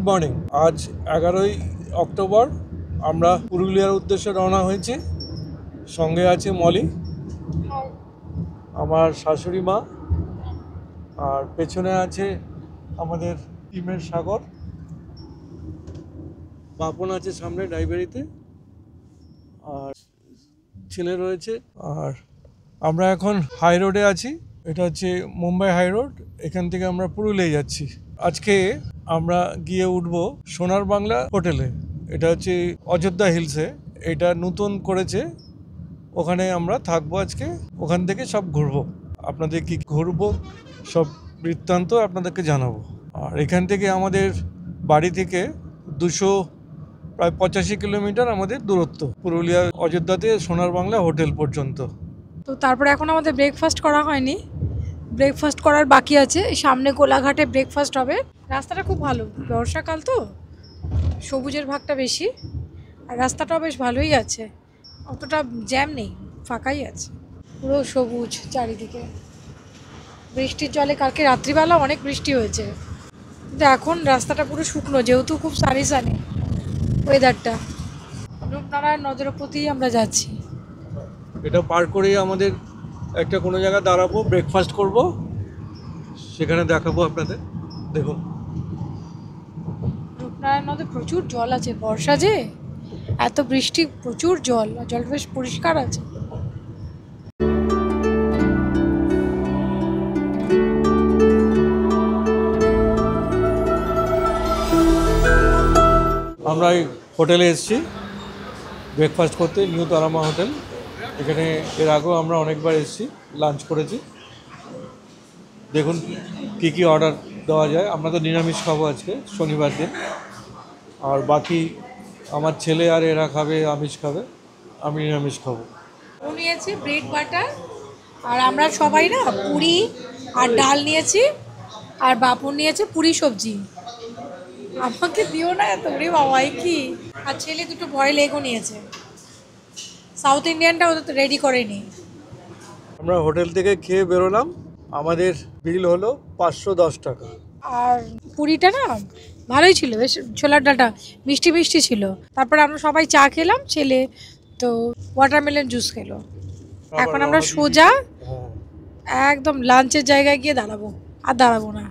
Morning. আজ 11ই October, আমরা পুরুলিয়ার উদ্দেশ্যে রওনা হয়েছি। সঙ্গে আছে মলি, আমার শাশুড়ি মা, আর পেছনে আছে আমাদের টিমের সাগর, বাপন আছে সামনে ড্রাইভারিতে, আর ছেলে রয়েছে। আর আমরা এখন হাই রোডে আছি, এটা হচ্ছে মুম্বাই হাই রোড। এখান থেকে আমরা পুরুলিয়া যাচ্ছি। আজকে আমরা গিয়ে উঠবো সোনার বাংলা হোটেলে, এটা হচ্ছে অযোধ্যা হিলসে, এটা নতুন করেছে। ওখানে আমরা থাকবো আজকে, ওখান থেকে সব ঘুরবো, আপনাদের কি ঘুরবো সব বৃত্তান্ত আপনাদেরকে জানাবো। আর এখান থেকে আমাদের বাড়ি থেকে প্রায় 85 কিলোমিটার আমাদের দূরত্ব, পুরুলিয়া অযোধ্যাতে সোনার বাংলা হোটেল পর্যন্ত। তো তারপরে এখন আমাদের ব্রেকফাস্ট করা হয়নি, ব্রেকফাস্ট করার বাকি আছে। সামনে কোলাঘাটে ব্রেকফাস্ট হবে। রাস্তাটা খুব ভালো, বর্ষাকাল তো সবুজের ভাগটা বেশি, আর রাস্তাটাও বেশ ভালোই আছে, অতটা জ্যাম নেই, ফাঁকাই আছে, পুরো সবুজ চারিদিকে। বৃষ্টির জলে কালকে রাত্রিবেলা অনেক বৃষ্টি হয়েছে, কিন্তু এখন রাস্তাটা পুরো শুকনো, যেহেতু খুব সানি ওয়েদারটা। রূপনারায়ণ নদের প্রতিই আমরা যাচ্ছি। এটা পার করেই আমাদের একটা কোনো জায়গায় দাঁড়াবো, ব্রেকফাস্ট করব, সেখানে দেখাবো আপনাদের। দেখুন রূপনারায়ণ নদে প্রচুর জল আছে, বর্ষা যে এত বৃষ্টি, প্রচুর জল, আর জলটা বেশ পরিষ্কার আছে। আমরা এই হোটেলে এসেছি ব্রেকফাস্ট করতে, নিউ তারামা হোটেল। এখানে এর আগেও আমরা অনেকবার এসেছি, লাঞ্চ করেছি। দেখুন কি কি অর্ডার দেওয়া যায়। আমরা তো নিরামিষ খাবো আজকে, শনিবার দিন। আর বাকি আমার ছেলে আর এরা খাবে আমিষ খাবে, আমি নিরামিষ খাবো। ও নিয়েছে ব্রেড বাটার, আর আমরা সবাই না পুরি আর ডাল নিয়েছি, আর বাপুর নিয়েছে পুরি সবজি। আমাকে দিও না এত, রে বাবাই কি। আর ছেলে দুটো বয়েল এগও নিয়েছে। সাউথ ইন্ডিয়ানটা ওদের তো রেডি করেনি। আমরা হোটেল থেকে খেয়ে বেরোলাম, আমাদের বিল হলো 510 টাকা। আর পুরিটা না ভালোই ছিল, বেশ ছোলার ডালটা মিষ্টি মিষ্টি ছিল। তারপরে আমরা সবাই চা খেলাম, ছেলে তো ওয়াটারমেলন জুস খেলো। এখন আমরা সোজা একদম লাঞ্চের জায়গায় গিয়ে দাঁড়াবো, আর দাঁড়াবো না।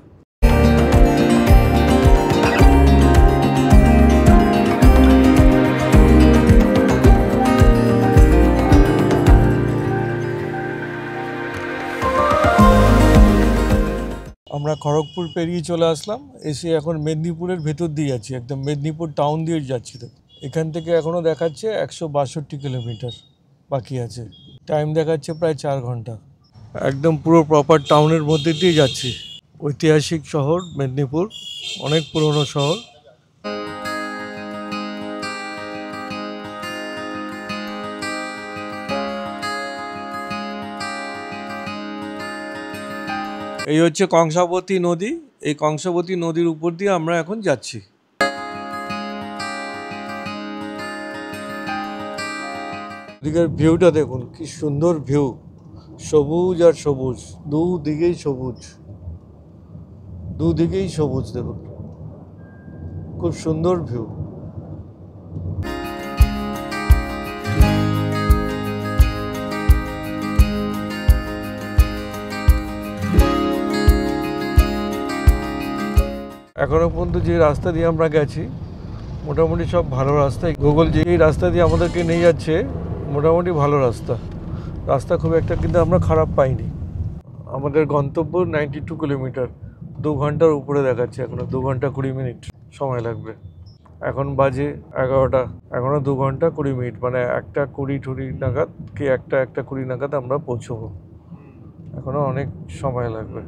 আমরা খড়গপুর পেরিয়ে চলে আসলাম, এসে এখন মেদিনীপুরের ভেতর দিয়ে যাচ্ছি, একদম মেদিনীপুর টাউন দিয়ে যাচ্ছি। তো এখান থেকে এখনও দেখাচ্ছে 162 কিলোমিটার বাকি আছে, টাইম দেখাচ্ছে প্রায় 4 ঘন্টা। একদম পুরো প্রপার টাউনের মধ্যে দিয়ে যাচ্ছি। ঐতিহাসিক শহর মেদিনীপুর, অনেক পুরনো শহর। এই হচ্ছে কংসাবতী নদী, এই কংসাবতী নদীর উপর দিয়ে আমরা এখন যাচ্ছি। এদিকের ভিউটা দেখুন, কি সুন্দর ভিউ, সবুজ আর সবুজ, দুদিকেই সবুজ, দুদিকেই সবুজ। দেখুন খুব সুন্দর ভিউ। এখনো পর্যন্ত যে রাস্তা দিয়ে আমরা গেছি মোটামুটি সব ভালো রাস্তা। গুগল যে রাস্তা দিয়ে আমাদেরকে নিয়ে যাচ্ছে মোটামুটি ভালো রাস্তা, রাস্তা খুব একটা কিন্তু আমরা খারাপ পাইনি। আমাদের গন্তব্য 92 কিলোমিটার, 2 ঘন্টার উপরে দেখাচ্ছে, এখনো 2 ঘন্টা 20 মিনিট সময় লাগবে। এখন বাজে 11টা, এখনো 2 ঘন্টা 20 মিনিট, মানে 1:20 নাগাদ কি 1:20 নাগাদ আমরা পৌঁছবো, এখনো অনেক সময় লাগবে।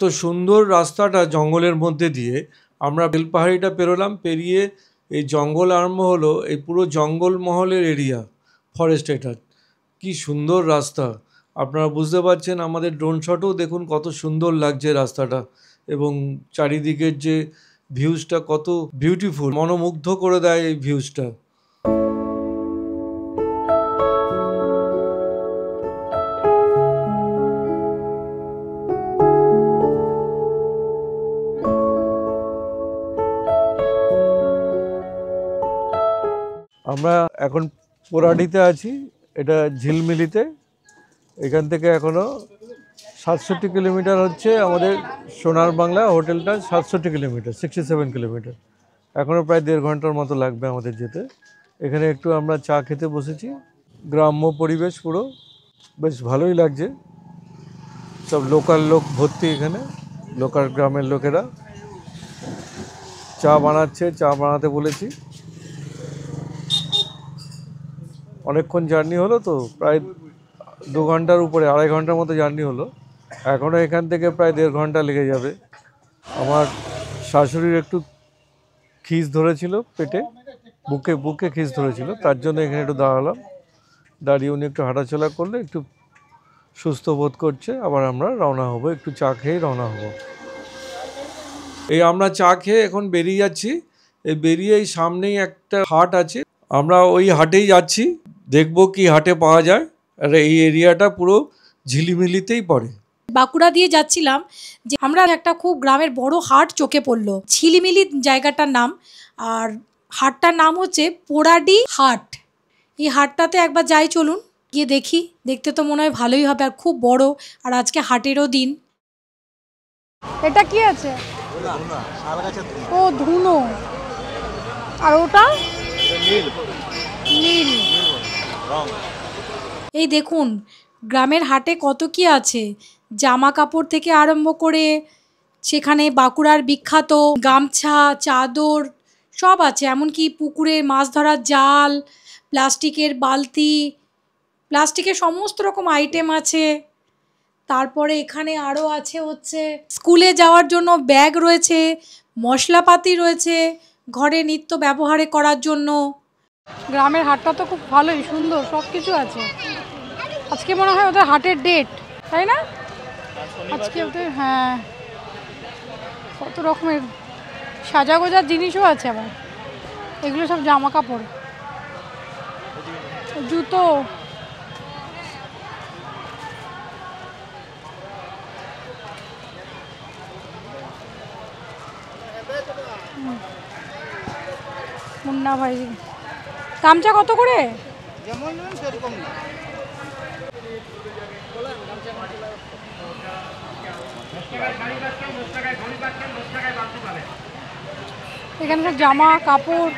এত সুন্দর রাস্তাটা জঙ্গলের মধ্যে দিয়ে, আমরা বেলপাহাড়িটা পেরোলাম, পেরিয়ে এই জঙ্গল আরম্ভ হলো, এই পুরো জঙ্গলমহলের এরিয়া, ফরেস্ট। এটা কি সুন্দর রাস্তা, আপনারা বুঝতে পারছেন। আমাদের ড্রোন শটেও দেখুন কত সুন্দর লাগছে রাস্তাটা, এবং চারিদিকের যে ভিউজটা কত বিউটিফুল, মনোমুগ্ধ করে দেয় এই ভিউজটা। আমরা এখন পোড়াডিতে আছি, এটা ঝিলমিলিতে। এখান থেকে এখনও 67 কিলোমিটার হচ্ছে আমাদের সোনার বাংলা হোটেলটা, 67 কিলোমিটার, 67 কিলোমিটার। এখনও প্রায় 1.5 ঘন্টার মতো লাগবে আমাদের যেতে। এখানে একটু আমরা চা খেতে বসেছি, গ্রাম্য পরিবেশ পুরো, বেশ ভালোই লাগছে। সব লোকাল লোক ভর্তি এখানে, লোকাল গ্রামের লোকেরা চা বানাচ্ছে, চা বানাতে বলেছি। অনেকক্ষণ জার্নি হলো তো, প্রায় 2 ঘন্টার উপরে, 2.5 ঘন্টার মতো জার্নি হলো। এখনও এখান থেকে প্রায় 1.5 ঘন্টা লেগে যাবে। আমার শাশুড়ির একটু খিস ধরেছিল পেটে, বুকে খিস ধরেছিল, তার জন্য এখানে একটু দাঁড়ালাম। দাঁড়িয়ে উনি একটু হাঁটাচলা করলে একটু সুস্থ বোধ করছে। আবার আমরা রওনা হব, একটু চা খেয়েই রওনা হব। এই আমরা চা খেয়ে এখন বেরিয়ে যাচ্ছি। এই বেরিয়ে এই সামনেই একটা হাট আছে, আমরা ওই হাটেই যাচ্ছি, দেখবো কি হাটে পাওয়া যায়। আর এই এরিয়াটা পুরো ঝিলিমিলিতেই পড়ে। বাঁকুড়া দিয়ে যাচ্ছিলাম, যে আমরা একটা খুব গ্রামের বড় হাট চোখে পড়লো, ঝিলিমিলি জায়গাটার নাম। আর হাটটার নাম হচ্ছে পোড়াডি হাট। এই হাটটাতে একবার যাই, চলুন গিয়ে দেখি। দেখতে তো মনে হয় ভালোই হবে, আর খুব বড়, আর আজকে হাটেরও দিন। এটা কি আছে? ও ধুনো। আর ওটা নীল। এই দেখুন গ্রামের হাটে কত কি আছে, জামা কাপড় থেকে আরম্ভ করে সেখানে বাঁকুড়ার বিখ্যাত গামছা, চাদর সব আছে। এমনকি পুকুরে মাছ ধরার জাল, প্লাস্টিকের বালতি, প্লাস্টিকের সমস্ত রকম আইটেম আছে। তারপরে এখানে আরও আছে হচ্ছে স্কুলে যাওয়ার জন্য ব্যাগ রয়েছে, মশলাপাতি রয়েছে, ঘরে নিত্য ব্যবহারে করার জন্য। গ্রামের হাটটা তো খুব ভালোই, সুন্দর, সব কিছু আছে। আজকে মনে হয় ওদের হাটের ডেট, তাই না? আজকে ওদের, হ্যাঁ, কত রকমের সাজা গোজার জিনিসও আছে। আবার এগুলো সব জামা কাপড়, জুতো। মুন্না ভাই, গামছা কত করে? যেমন সেরকম না। এখানে সব জামা কাপড়,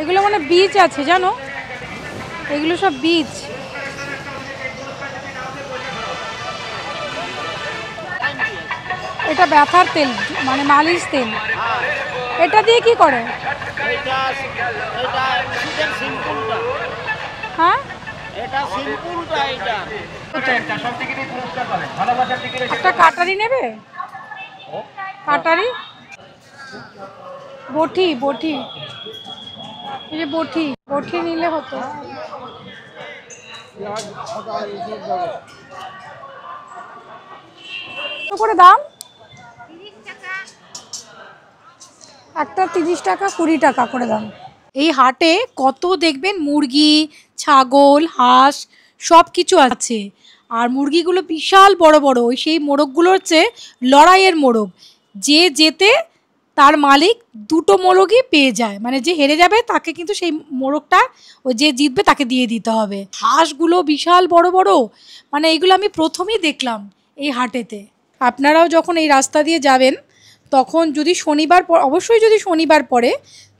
এগুলো মানে বীজ আছে জানো, এগুলো সব বীজ। এটা ব্যথার তেল, মানে মালিশ তেল। এটা দিয়ে কি করে? এটা সিম্পলটা। হ্যাঁ, এটা সিম্পলটা। একটা কাটারি নেবে, কাটারি, বটি, বটি, এই যে বটি, বটি নিলে হতো। কত করে দাম? একটা 30 টাকা, 20 টাকা করে দাম। এই হাটে কত দেখবেন মুরগি, ছাগল, হাঁস সব কিছু আছে। আর মুরগিগুলো বিশাল বড় বড়, ওই সেই মোরগগুলো হচ্ছে লড়াইয়ের মোরগ। যে যেতে তার মালিক দুটো মোরগই পেয়ে যায়, মানে যে হেরে যাবে তাকে কিন্তু সেই মোরগটা, ওই যে জিতবে তাকে দিয়ে দিতে হবে। হাঁসগুলো বিশাল বড় বড়, মানে এগুলো আমি প্রথমেই দেখলাম এই হাটেতে। আপনারাও যখন এই রাস্তা দিয়ে যাবেন তখন যদি শনিবার, অবশ্যই যদি শনিবার পড়ে,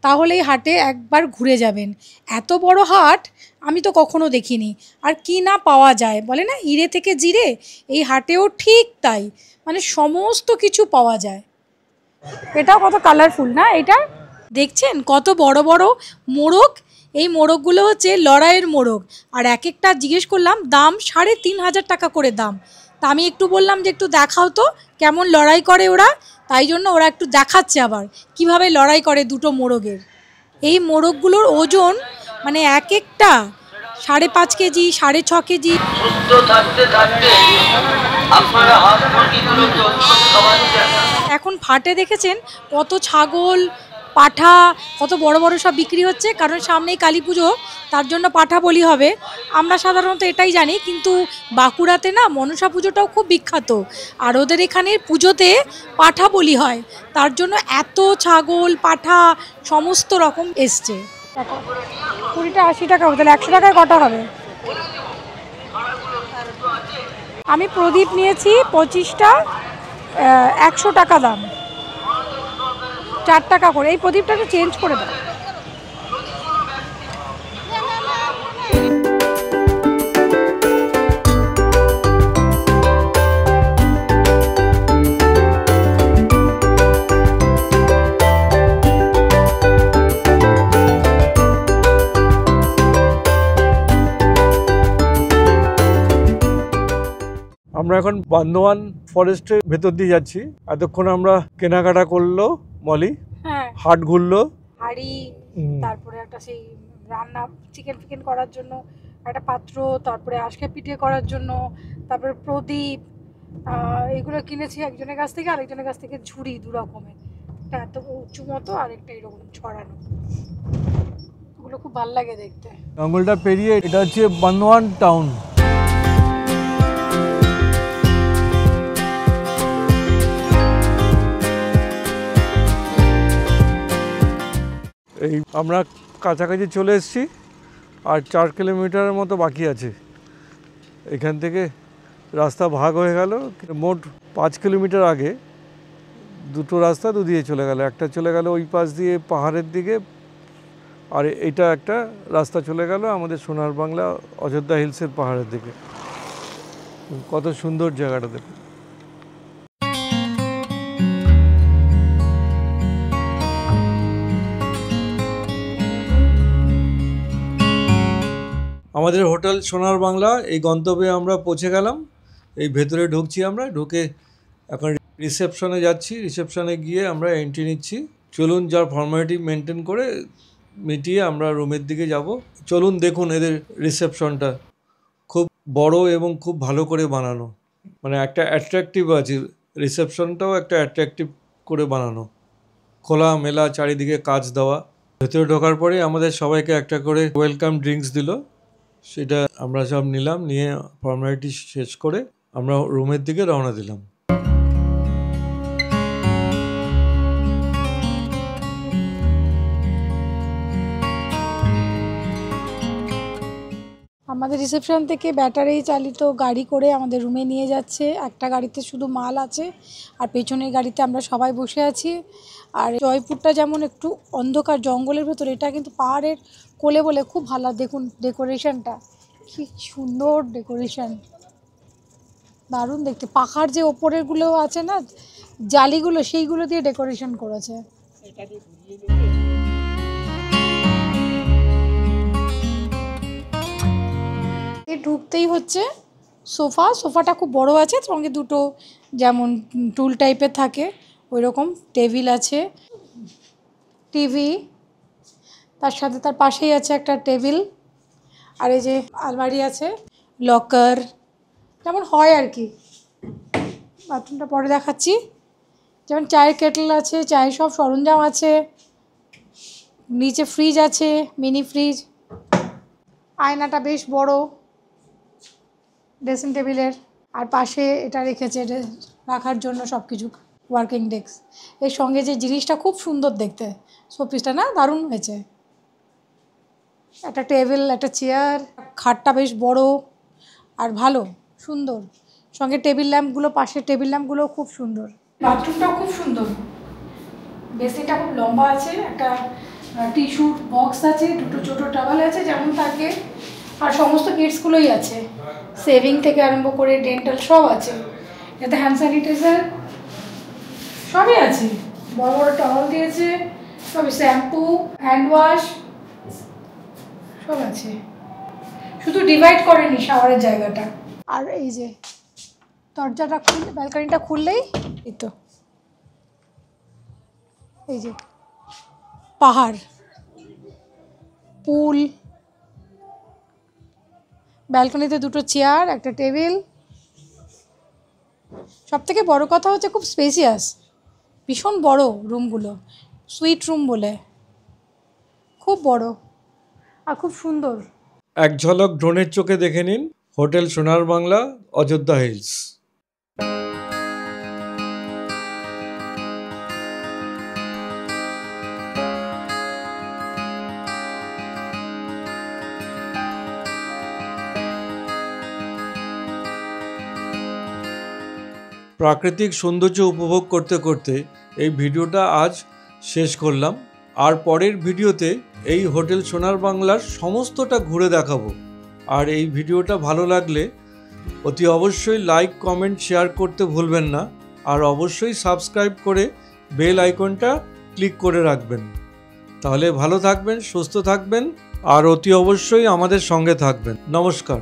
তাহলে এই হাটে একবার ঘুরে যাবেন। এত বড় হাট আমি তো কখনো দেখিনি। আর কি না পাওয়া যায়, বলে না ইরে থেকে জিরে, এই হাটেও ঠিক তাই, মানে সমস্ত কিছু পাওয়া যায়। এটাও কত কালারফুল না, এটা দেখছেন কত বড় বড় মোরগ। এই মোরগগুলো হচ্ছে লড়াইয়ের মোরগ। আর এক একটা জিজ্ঞেস করলাম দাম, 3,500 টাকা করে দাম। তা আমি একটু বললাম যে একটু দেখাও তো কেমন লড়াই করে ওরা, তাই জন্য ওরা একটু দেখাচ্ছে আবার কিভাবে লড়াই করে দুটো মোরগের। এই মোরগগুলোর ওজন মানে এক একটা 5.5 কেজি, 6.5 কেজি। এখন ফাটে দেখেছেন কত ছাগল, পাঠা, কত বড় বড় সব বিক্রি হচ্ছে, কারণ সামনেই কালী পুজো, তার জন্য পাঠা বলি হবে। আমরা সাধারণত এটাই জানি, কিন্তু বাঁকুড়াতে না মনসা পুজোটাও খুব বিখ্যাত, আর ওদের এখানের পুজোতে পাঠা বলি হয়, তার জন্য এত ছাগল, পাঠা সমস্ত রকম এসছে। দেখো 20টা 80 টাকা হবে, তাহলে 100 টাকায় কটা হবে? আমি প্রদীপ নিয়েছি 25টা, 100 টাকা দাম, 4 টাকা করে। এই প্রদীপটাকে চেঞ্জ করে দাও। আমরা এখন বান্দোয়ান ফরেস্টের ভেতর দিয়ে যাচ্ছি। এতক্ষণ আমরা কেনাকাটা করলো, মলি হ্যাঁ, হাট ঘুরলো, হাঁড়ি, তারপরে একটা সেই রান্না চিকেন ফিকেন করার জন্য একটা পাত্র, তারপরে আজকে পিঠে করার জন্য, তারপরে প্রদীপ, এগুলো কিনেছি একজনের কাছ থেকে, আরেকজনের কাছ থেকে ঝুড়ি 2 রকমের, একটা এত উঁচু মতো আর একটা এরকম ছড়ানো। ওগুলো খুব ভালো লাগে দেখতে। জঙ্গলটা পেরিয়ে এটা হচ্ছে বান্দোয়ান টাউন। এই আমরা কাছাকাছি চলে এসেছি, আর 4 কিলোমিটারের মতো বাকি আছে। এখান থেকে রাস্তা ভাগ হয়ে গেল, মোট 5 কিলোমিটার আগে দুটো রাস্তা দুদিকে চলে গেল। একটা চলে গেল ওই পাশ দিয়ে পাহাড়ের দিকে, আর এটা একটা রাস্তা চলে গেল আমাদের সোনার বাংলা অযোধ্যা হিলসের পাহাড়ের দিকে। কত সুন্দর জায়গাটা দেখুন। আমাদের হোটেল সোনার বাংলা এই গন্তব্যে আমরা পৌঁছে গেলাম। এই ভেতরে ঢুকছি, আমরা ঢুকে এখন রিসেপশনে যাচ্ছি। রিসেপশনে গিয়ে আমরা এন্ট্রি নিচ্ছি। চলুন, যার ফর্মালিটি মেনটেন করে মিটিয়ে আমরা রুমের দিকে যাব। চলুন দেখুন এদের রিসেপশনটা, খুব বড় এবং খুব ভালো করে বানানো, মানে একটা অ্যাট্রাকটিভ আছে। রিসেপশনটাও একটা অ্যাট্রাকটিভ করে বানানো, খোলা মেলা, চারিদিকে কাচ দেওয়া। ভেতরে ঢোকার পরে আমাদের সবাইকে একটা করে ওয়েলকাম ড্রিঙ্কস দিল, সেটা আমরা সব নিলাম। নিয়ে ফর্মালিটি শেষ করে আমরা রুমের দিকে রওনা দিলাম। আমাদের রিসেপশন থেকে ব্যাটারি চালিত গাড়ি করে আমাদের রুমে নিয়ে যাচ্ছে। একটা গাড়িতে শুধু মাল আছে, আর পেছনের গাড়িতে আমরা সবাই বসে আছি। আর জয়পুরটা যেমন একটু অন্ধকার জঙ্গলের ভেতরে, এটা কিন্তু পাহাড়ের কোলে বলে খুব ভালো। দেখুন ডেকোরেশনটা, কি সুন্দর ডেকোরেশন, দারুণ দেখতে। পাখার যে ওপরেরগুলো আছে না, জালিগুলো, সেইগুলো দিয়ে ডেকোরেশন করেছে। ঢুকতেই হচ্ছে সোফাটা খুব বড় আছে, সঙ্গে দুটো যেমন টুল টাইপের থাকে ওই রকম টেবিল আছে, টিভি, তার সাথে তার পাশেই আছে একটা টেবিল, আর এই যে আলমারি আছে, লকার যেমন হয় আর কি। বাথরুমটা পরে দেখাচ্ছি। যেমন চায়ের কেটল আছে, চায়ের সব সরঞ্জাম আছে, নিচে ফ্রিজ আছে, মিনি ফ্রিজ, আয়নাটা বেশ বড় ড্রেসিং টেবিলের, আর পাশে এটা রেখেছে রাখার জন্য সব কিছু, ওয়ার্কিং ডেস্ক। এর সঙ্গে যে জিনিসটা খুব সুন্দর দেখতে, শোপিসটা না দারুণ হয়েছে। একটা টেবিল, একটা চেয়ার, খাটটা বেশ বড় আর ভালো সুন্দর, সঙ্গে টেবিল ল্যাম্পগুলো, পাশে টেবিল ল্যাম্পগুলো খুব সুন্দর। বাথরুমটাও খুব সুন্দর, বেসিনটা খুব লম্বা আছে, একটা টিস্যু বক্স আছে, দুটো ছোটো টাওয়াল আছে যেমন থাকে, আর সমস্ত কিটসগুলোই আছে, সেভিং থেকে আরম্ভ করে ডেন্টাল সব আছে। এতে হ্যান্ড স্যানিটাইজার সবই আছে, বড় বড় টাওয়াল দিয়েছে, সবই শ্যাম্পু, হ্যান্ড ওয়াশ সব আছে, শুধু ডিভাইড করেনি শাওয়ারের জায়গাটা। আর এই যে দরজাটা খুললে, ব্যালকনিটা খুললেই এই তো এই যে পাহাড়, পুল, ব্যালকনিতে দুটো চেয়ার, একটা টেবিল। সবথেকে বড় কথা হচ্ছে খুব স্পেসিয়াস, ভীষণ বড় রুমগুলো, সুইট রুম বলে, খুব বড় আর খুব সুন্দর। এক ঝলক ড্রোনের চোখে দেখে নিন হোটেল সোনার বাংলা অযোধ্যা হিলস। প্রাকৃতিক সৌন্দর্য উপভোগ করতে করতে এই ভিডিওটা আজ শেষ করলাম। আর পরের ভিডিওতে এই হোটেল সোনার বাংলার সমস্তটা ঘুরে দেখাবো। আর এই ভিডিওটা ভালো লাগলে অতি অবশ্যই লাইক, কমেন্ট, শেয়ার করতে ভুলবেন না। আর অবশ্যই সাবস্ক্রাইব করে বেল আইকনটা ক্লিক করে রাখবেন। তাহলে ভালো থাকবেন, সুস্থ থাকবেন আর অতি অবশ্যই আমাদের সঙ্গে থাকবেন। নমস্কার।